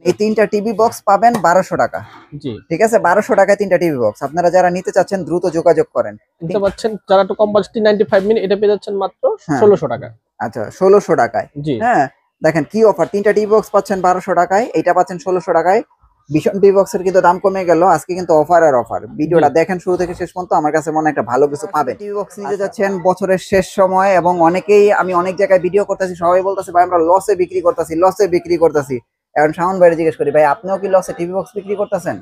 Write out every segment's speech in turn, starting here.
এই তিনটা TV box পাবেন 1200 টাকা। জি ঠিক আছে, 1200 টাকায় তিনটা টিভি বক্স। আপনারা যারা নিতে চাচ্ছেন দ্রুত যোগাযোগ করেন। নিতে পাচ্ছেন, যারা একটু কম বাজেট 95 মিনি এটা পেয়ে যাচ্ছেন মাত্র 1600 টাকা। আচ্ছা 1600 টাকায়। জি হ্যাঁ দেখেন কি অফার, তিনটা টিভি বক্স পাচ্ছেন 1200 টাকায়, এটা পাচ্ছেন 1600 টাকায়। ভীষণ টিভি বক্সের কিন্তু দাম কমে গেল আজকে, কিন্তু অফার আর অফার। ভিডিওটা দেখেন শুরু থেকে শেষ পর্যন্ত, আমার কাছে মনে হয় একটা ভালো কিছু পাবেন। টিভি বক্স নিতে যাচ্ছেন বছরের শেষ সময়, এবং অনেকেই, আমি অনেক জায়গায় ভিডিও করতেছি, সবাই বলতেছে ভাই আমরা লসে বিক্রি করতেছি। এখন শাওন ভাইরে জিজ্ঞেস করি, ভাই আপনিও কি লসে টিভি বক্স বিক্রি করতেছেন?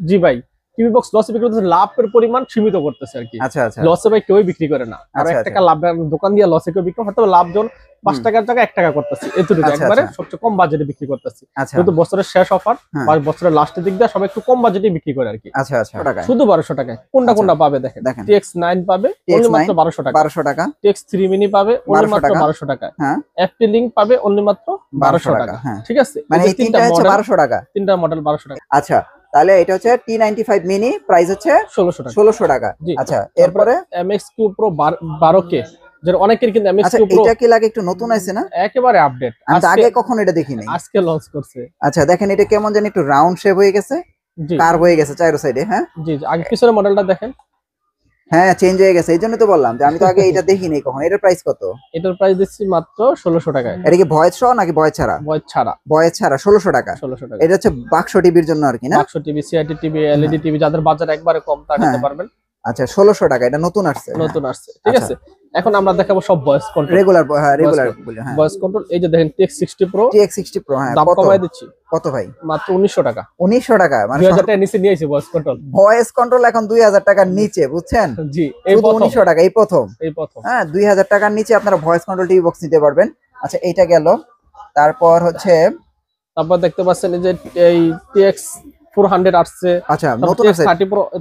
জি ভাই, টিভি বক্স লসে বিক্রি করতেছে, লাভের পরিমাণ সীমিত করতেছে আর কি। আচ্ছা আচ্ছা, লসে ভাই কেউই বিক্রি করে না, আর 1 টাকা লাভ দোকান দিয়ে লসে কেউ বিক্রি, হয়তো লাভজন 5 টাকার জায়গায় 1 টাকা করতেছি, এতটুকু একবারে সবচেয়ে কম বাজেটে বিক্রি করতেছি। কিন্তু বছরের শেষ অফার বা বছরের লাস্টের দিক দিয়ে সবাই একটু কম বাজেটে বিক্রি করে আর কি। আচ্ছা আচ্ছা, শুধু 1200 টাকায় কোনটা পাবে দেখেন। TX9 পাবে অনলি মাত্র 1200 টাকা। TX3 মিনি পাবে অনলি মাত্র 1200 টাকা। FT লিংক পাবে অনলি মাত্র 1200 টাকা। ঠিক আছে, মানে এই তিনটা হচ্ছে 1200 টাকা, তিনটা মডেল 1200 টাকা। আচ্ছা তাহলে এটা হচ্ছে T95 মিনি, প্রাইস হচ্ছে 1600 টাকা। আচ্ছা এরপরে MX3 Pro 12K, যেটা অনেকের কিন্তু MX3 Pro এটা কি লাগে, একটু নতুন আছে না? একেবারে আপডেট, আমি আগে কখনো এটা দেখিনি, আজকে লঞ্চ করছে। আচ্ছা দেখেন এটা কেমন জানি একটু রাউন্ড শেপ হয়ে গেছে, কার্ভ হয়ে গেছে চারো সাইডে। হ্যাঁ জি, আগে পিছনের মডেলটা দেখেন। হ্যাঁ চেঞ্জ হয়ে গেছে, এইজন্য তো বললাম যে আমি তো আগে এটা দেখিনি কখনো। এটার প্রাইস কত? এটার প্রাইস দিচ্ছি মাত্র 1600 টাকায়। এটা কি ভয়েস সহ নাকি ভয়েস ছাড়া? ভয়েস ছাড়া। ভয়েস ছাড়া 1600 টাকা। 1600 টাকা। এটা হচ্ছে বাক্স টিভির জন্য আর কি না? বাক্স TV, CRT TV, LED TV, যাদের বাজার একবারে কম তারা নিতে পারবেন। আচ্ছা 1600 টাকা, এটা নতুন আসছে। ঠিক আছে, এখন আমরা দেখাবো সব ভয়েস কন্ট্রোল, রেগুলার বলি। হ্যাঁ ভয়েস কন্ট্রোল। এই যে দেখেন TX60 Pro, হ্যাঁ দাম কমায় দিচ্ছি। কত ভাই? মাত্র 1900 টাকা। 1900 টাকা, মানে 2000 টাকা নিচে নিয়েছি ভয়েস কন্ট্রোল এখন 2000 টাকার নিচে, বুঝছেন? জি, এই 1900 টাকা এই প্রথম। হ্যাঁ 2000 টাকার নিচে আপনারা ভয়েস কন্ট্রোল টিভি বক্স নিতে পারবেন। আচ্ছা এইটা গেল, তারপর দেখতে পাচ্ছেন যে এই TX400 আসছে। আচ্ছা নতুন আছে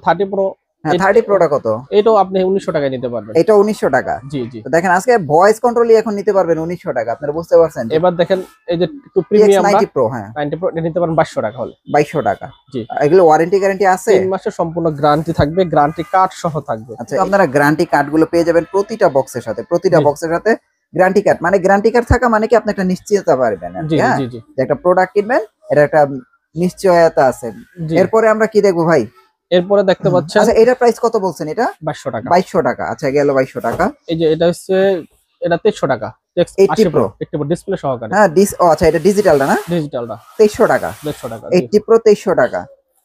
30 Pro। হ্যাঁ 30 Pro টা কত? এটাও আপনি 1900 টাকায় নিতে পারবেন। এটা 1900 টাকা। জি জি, তো দেখেন আজকে ভয়েস কন্ট্রোলই এখন নিতে পারবেন 1900 টাকা, আপনারা বুঝতে পারছেন? এবার দেখেন এই যে একটু প্রিমিয়াম 90 Pro, হ্যাঁ 90 Pro এটা নিতে পারেন 2200 টাকা হলে। 2200 টাকা। জি, এগুলো ওয়ারেন্টি গ্যারান্টি আছে? 3 মাসের সম্পূর্ণ গ্যারান্টি থাকবে, গ্যারান্টি কার্ড সহ থাকবে। আচ্ছা আপনারা গ্যারান্টি কার্ড গুলো পেয়ে যাবেন প্রতিটা বক্সের সাথে, গ্যারান্টি কার্ড। মানে গ্যারান্টি কার্ড থাকা মানে কি আপনি একটা নিশ্চয়তা পারবেন, হ্যাঁ যে একটা প্রোডাক্ট কিনবেন এটা একটা নিশ্চয়তা আছে। এরপরে আমরা কি দেখবো ভাই? এরপরে দেখতে পাচ্ছেন, আচ্ছা এটার প্রাইস কত বলছেন? এটা 2200 টাকা। 2200 টাকা। আচ্ছা গেল 2200 টাকা। এই যে এটা হচ্ছে, এটা 2300 টাকা। 80 Pro ডিসপ্লে সহকারে। হ্যাঁ আচ্ছা এটা ডিজিটালটা না? ডিজিটালটা 2300 টাকা। 2300 টাকা 80 Pro 2300 টাকা।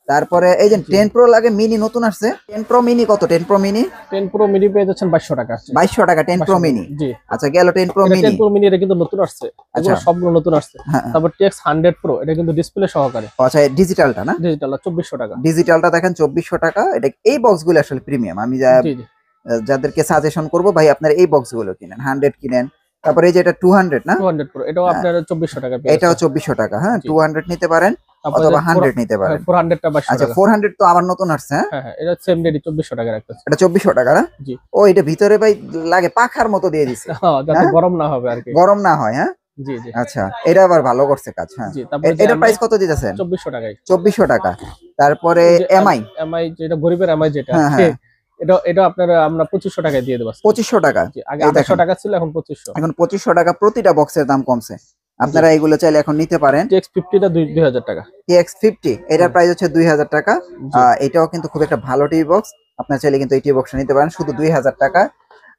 তারপরে এই যে 10 Pro লাগে, মিনি নতুন আসছে। 10 Pro মিনি কত? 10 Pro মিনি পেয়ে যাচ্ছেন 2200 টাকা। 2200 টাকা 10 Pro মিনি। জি আচ্ছা গেল 10 Pro মিনি। 10 Pro মিনি এটা কিন্তু নতুন আসছে, এগুলো সবগুলো নতুন আসছে। তারপর TX100 Pro এটা কিন্তু ডিসপ্লে সহকারে। আচ্ছা ডিজিটালটা না? ডিজিটালটা 2400 টাকা। ডিজিটালটা দেখেন 2400 টাকা। এটা এই বক্সগুলো আসলে প্রিমিয়াম। আমি যাদেরকে সাজেশন করব ভাই আপনারা এই বক্সগুলো কিনেন, 100 কিনেন। তারপরে এই যে এটা 200 না? 200 Pro এটাও আপনার 2400 টাকা পেয়ে। এটাও 2400 টাকা। হ্যাঁ 200 নিতে পারেন অথবা 100 নিতে পারেন। 400 টা 2200 টাকা। আচ্ছা 400 তো আবার নতুন আসছে। হ্যাঁ হ্যাঁ, এটা সেম রেডি 2400 টাকা রাখতেছে। এটা 2400 টাকা না? জি। ও এটা ভিতরে ভাই লাগে পাখার মতো দিয়ে দিছে, হ্যাঁ যাতে গরম না হবে আর কি, গরম না হয়। হ্যাঁ জি জি, আচ্ছা এটা আবার ভালো করছে কাজ। হ্যাঁ এটা প্রাইস কত দিতেছেন? 2400 টাকায়। 2400 টাকা। তারপরে এমআই যেটা গরিবের এমআই যেটা, এটা আপনারা আমরা 2500 টাকায় দিয়ে দেব। 2500 টাকা। আগে 800 টাকা ছিল, এখন 2500। এখন 2500 টাকা। প্রতিটা বক্সের দাম কমছে, আপনারা এগুলো চাইলে এখন নিতে পারেন। TX50 টা 2000 টাকা। TX50 এটার প্রাইস হচ্ছে 2000 টাকা। এটাও কিন্তু খুব একটা ভালো টিভি বক্স, আপনারা চাইলে কিন্তু এই টিভি বক্সটা নিতে পারেন শুধু 2000 টাকা।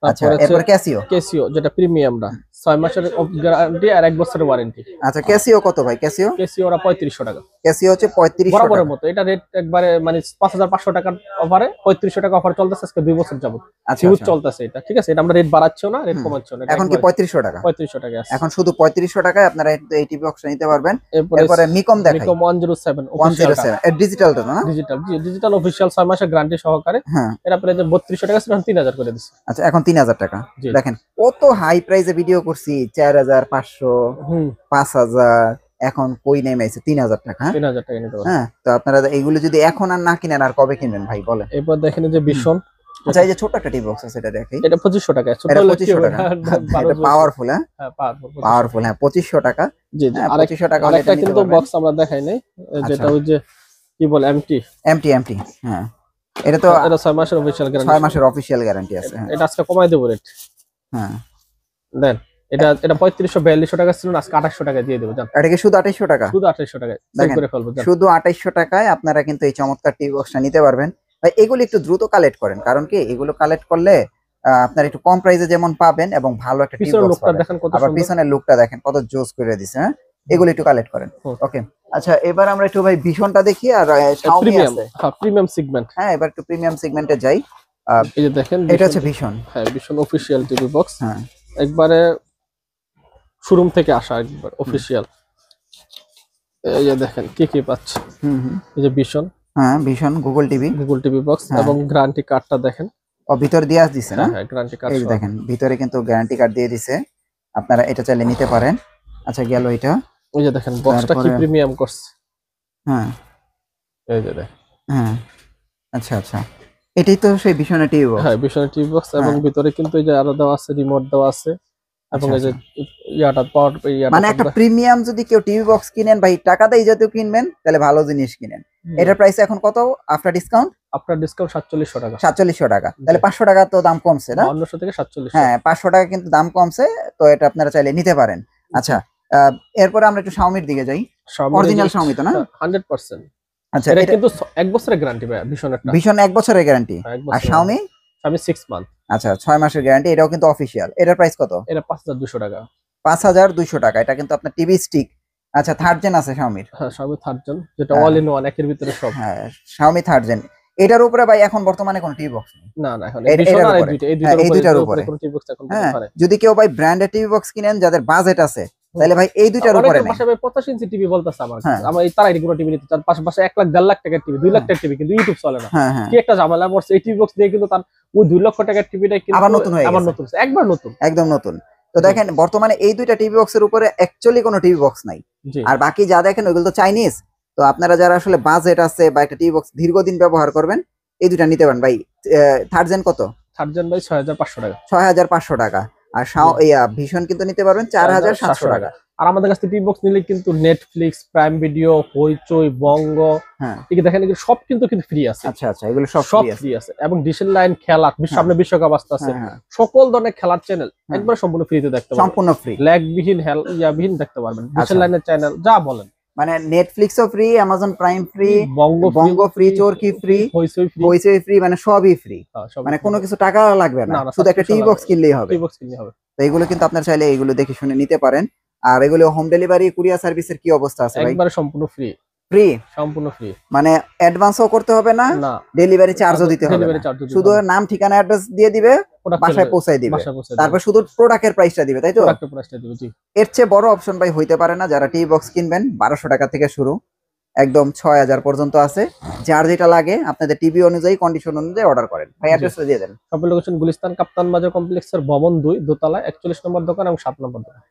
আচ্ছা এরপর ক্যাসিও যেটা প্রিমিয়ামটা 6 মাসের গ্যারান্টি আর 1 বছরের ওয়ারেন্টি। আচ্ছা ক্যাসিও কত ভাই? ক্যাসিও ওরা 3500 টাকা। ক্যাসিও হচ্ছে 3500 টাকা বরাবরের মতো। এটা রেট একবারে মানে 5500 টাকার অফারে 3500 টাকা অফার চলতেছে আজকে 2 বছর যাবত। আচ্ছা হিউজ চলতেছে এটা, ঠিক আছে? এটা আমরা রেট বাড়াচ্ছিও না, রেট কমাচ্ছিও না। এখন কি 3500 টাকা? 3500 টাকা আছে এখন শুধু 3500 টাকায় আপনারা এই টিভি বক্সটা নিতে পারবেন। এরপরে মিকম দেখাই, মিকম 107 এর ডিজিটালটা না? ডিজিটাল অফিশিয়াল 6 মাসের গ্যারান্টি সহকারে। এটা প্রায় 3200 টাকা ছিল, এখন 3000 করে দিছি। আচ্ছা এখন 3000 টাকা। দেখেন কত হাই প্রাইসে ভিডিও করছি, 4500 5000, এখন কই নেমেছে 3000 টাকা। 3000 টাকা নিতে পারবেন। হ্যাঁ তো আপনারা এইগুলো যদি এখন আর না কিনেন আর কবে কিনবেন ভাই বলেন? এরপর দেখেন যে ভীষণ, আচ্ছা এই যে ছোট একটা টিভি বক্স আছে এটা দেখি, এটা 2500 টাকা। ছোট হলে 2500 টাকা। এটা পাওয়ারফুল। হ্যাঁ পাওয়ারফুল। হ্যাঁ 2500 টাকা। জি জি, আর 2500 টাকা আরেকটা কিন্তু বক্স আমরা দেখাই নাই, যেটা ওই যে কি বলে এমটি। হ্যাঁ এটা তো 6 মাসের অফিশিয়াল গ্যারান্টি। 6 মাসের অফিশিয়াল গ্যারান্টি আছে। এটা আজকে কমাই দেব রেট। হ্যাঁ দেন এটা 3500 4200 টাকা ছিল, আজকে 2800 টাকা দিয়ে দেব জান। এটা কি শুধু 2800 টাকা? শুধু 2800 টাকায় সেল করে ফেলবো জান। শুধু 2800 টাকায় আপনারা কিন্তু এই চমৎকার টিভি বক্সটা নিতে পারবেন। ভাই এগুলো একটু দ্রুত কালেক্ট করেন, কারণ কি এগুলো কালেক্ট করলে আপনারা একটু কম প্রাইসে যেমন পাবেন এবং ভালো একটা টিভি বক্স পাবেন। দেখেন কত আবার সুন্দর, পিছনের লুকটা দেখেন কত জোস করে দিয়েছে। হ্যাঁ, এগুলো একটু কালেক্ট করেন। ওকে, আচ্ছা এবার আমরা একটু ভাই ভিশনটা দেখি আর Xiaomi আছে। হ্যাঁ, প্রিমিয়াম সেগমেন্ট। হ্যাঁ, এবার একটু প্রিমিয়াম সেগমেন্টে যাই। এই যে দেখেন, এটা হচ্ছে ভিশন। হ্যাঁ, ভিশন অফিশিয়াল টিভি বক্স। হ্যাঁ, একবারে শোরুম থেকে আসা, একবার অফিশিয়াল। এই যে দেখেন কি কি পাচ্ছে। এই যে ভিশন, হ্যাঁ ভিশন গুগল টিভি বক্স এবং গ্যারান্টি কার্ডটা দেখেন। ও ভিতর দিয়ে দিছে না? হ্যাঁ, গ্যারান্টি কার্ড। এই দেখেন ভিতরে কিন্তু গ্যারান্টি কার্ড দিয়ে দিছে, আপনারা এটা চাইলে নিতে পারেন। আচ্ছা গেল এটা। এই যে দেখেন বক্সটা কি প্রিমিয়াম করছে। হ্যাঁ, এই যে দেখেন। হ্যাঁ, আচ্ছা আচ্ছা, এটাই তো সেই ভিশনের টিভি বক্স। হ্যাঁ, ভিশনের টিভি বক্স এবং ভিতরে কিন্তু এই যে আরো দেওয়া আছে, রিমোট দেওয়া আছে এবং এই যে ইয়াটা পাওয়ার, মানে একটা প্রিমিয়াম যদি কেউ টিভি বক্স কিনেন ভাই, টাকা দিয়ে জাতীয় কিনবেন তাহলে ভালো জিনিস কিনেন। এটার প্রাইস এখন কত আফটার ডিসকাউন্ট? আফটার ডিসকাউন্ট 4700 টাকা। 4700 টাকা, তাহলে 500 টাকা তো দাম কমছে না? 500 থেকে 4700। হ্যাঁ, 500 টাকা কিন্তু দাম কমছে, তো এটা আপনারা চাইলে নিতে পারেন। আচ্ছা, এরপর আমরা একটু Xiaomi দিকে যাই। অরিজিনাল Xiaomi তো না? 100%। আচ্ছা, এটা কিন্তু 1 বছরের গ্যারান্টি ভাই ভিশনেরটা। ভিশন 1 বছরের গ্যারান্টি। আর Xiaomi 6 মান্থ। আচ্ছা, 6 মাসের গ্যারান্টি। এটাও কিন্তু অফিশিয়াল। এটার প্রাইস কত? এটা 5200 টাকা। 5200 টাকা। এটা কিন্তু আপনার টিভি স্টিক। আচ্ছা, থার্ড জেন আছে Xiaomi। হ্যাঁ, Xiaomi থার্ড জেন, যেটা অল ইন ওয়ান, একের ভিতরে সব। হ্যাঁ, Xiaomi থার্ড জেন। এটার উপরে ভাই এখন বর্তমানে কোন টিভি বক্স নেই। না এখন এই ভিশন আর এই দুইটার উপরে কোন টিভি বক্স এখন পারে। যদি কেউ ভাই ব্র্যান্ডেড টিভি বক্স কিনেন, যাদের বাজেট আছে, তাহলে ভাই এই দুইটার উপরে নেই। পাশে ভাই 85 ইঞ্চি টিভি বলতাছে আমার কাছে। আমার এই তারাই কোনো টিভি নিতে চান, পাশে 1 লাখ 1.5 লাখ টাকার টিভি, 2 লাখ টাকার টিভি, কিন্তু ইউটিউব চলে না। কি একটা ঝামেলা পড়ছে এই টিভি বক্স দিয়ে, কিন্তু তার ওই 2 লক্ষ টাকার টিভিটা কিন্তু আবার নতুন হয়ে গেছে। আবার নতুন, একবার নতুন, একদম নতুন। তো দেখেন বর্তমানে এই দুইটা টিভি বক্সের উপরে অ্যাকচুয়ালি কোনো টিভি বক্স নাই। আর বাকি যা দেখেন ওইগুলো তো চাইনিজ। তো আপনারা যারা আসলে বাজেট আছে বা একটা টিভি বক্স দীর্ঘদিন ব্যবহার করবেন, এই দুইটা নিতে পারেন ভাই। থার্ড জেন কত? থার্ড জেন ভাই 6500 টাকা। 6500 টাকা। আর ভিশন কিন্তু নিতে পারবেন 4700 টাকা। আর আমাদের কাছে টিভি বক্স নিলে কিন্তু নেটফ্লিক্স, প্রাইম ভিডিও, হইচই, বঙ্গ, হ্যাঁ ঠিক দেখেন এগুলো সব কিন্তু ফ্রি আছে। আচ্ছা আচ্ছা, এগুলো সব ফ্রি আছে। এবং ডিশের লাইন, খেলা, সামনে বিশ্বকাপ আসছে, সকল ধরনের খেলার চ্যানেল একবার সম্পূর্ণ ফ্রিতে দেখতে পারবেন। সম্পূর্ণ ফ্রি, ল্যাগবিহীন, বিহীন দেখতে পারবেন। ডিশের লাইনের চ্যানেল যা বলেন, মানে নেটফ্লিক্সও ফ্রি, অ্যামাজন প্রাইম ফ্রি, বঙ্গ ফ্রি, চরকি ফ্রি, হইচই ফ্রি, মানে সবই ফ্রি। মানে কোনো কিছু টাকা লাগবে না, শুধু একটা টিভি বক্স কিনলেই হবে। তো এগুলো কিন্তু আপনারা চাইলে এগুলো দেখে শুনে নিতে পারেন। আর এগুলো হোম ডেলিভারি, কুরিয়ার সার্ভিসের কি অবস্থা আছে ভাই? একবারে সম্পূর্ণ ফ্রি। সম্পূর্ণ ফ্রি, মানে অ্যাডভান্সও করতে হবে না, ডেলিভারি চার্জও দিতে হবে না, শুধু নাম, ঠিকানা, অ্যাড্রেস দিয়ে দিবে, বাসায় পৌঁছায় দিবে, তারপর শুধু প্রোডাক্টের প্রাইসটা দিবে, তাই তো? এর চেয়ে বড় অপশন ভাই হইতে পারে না। যারা টিভি বক্স কিনবেন 1200 টাকা থেকে শুরু, একদম 6000 পর্যন্ত আছে। যার যেটা লাগে আপনাদের টিভি অনুযায়ী, কন্ডিশন অনুযায়ী অর্ডার করেন। ভাই অ্যাড্রেসটা দিয়ে দেন। সব লোকেশন গুলিস্তান কাপ্তান বাজার কমপ্লেক্সের ভবন 2 দোতলা, 41 নম্বর দোকান এবং 7 নম্বর দোকান।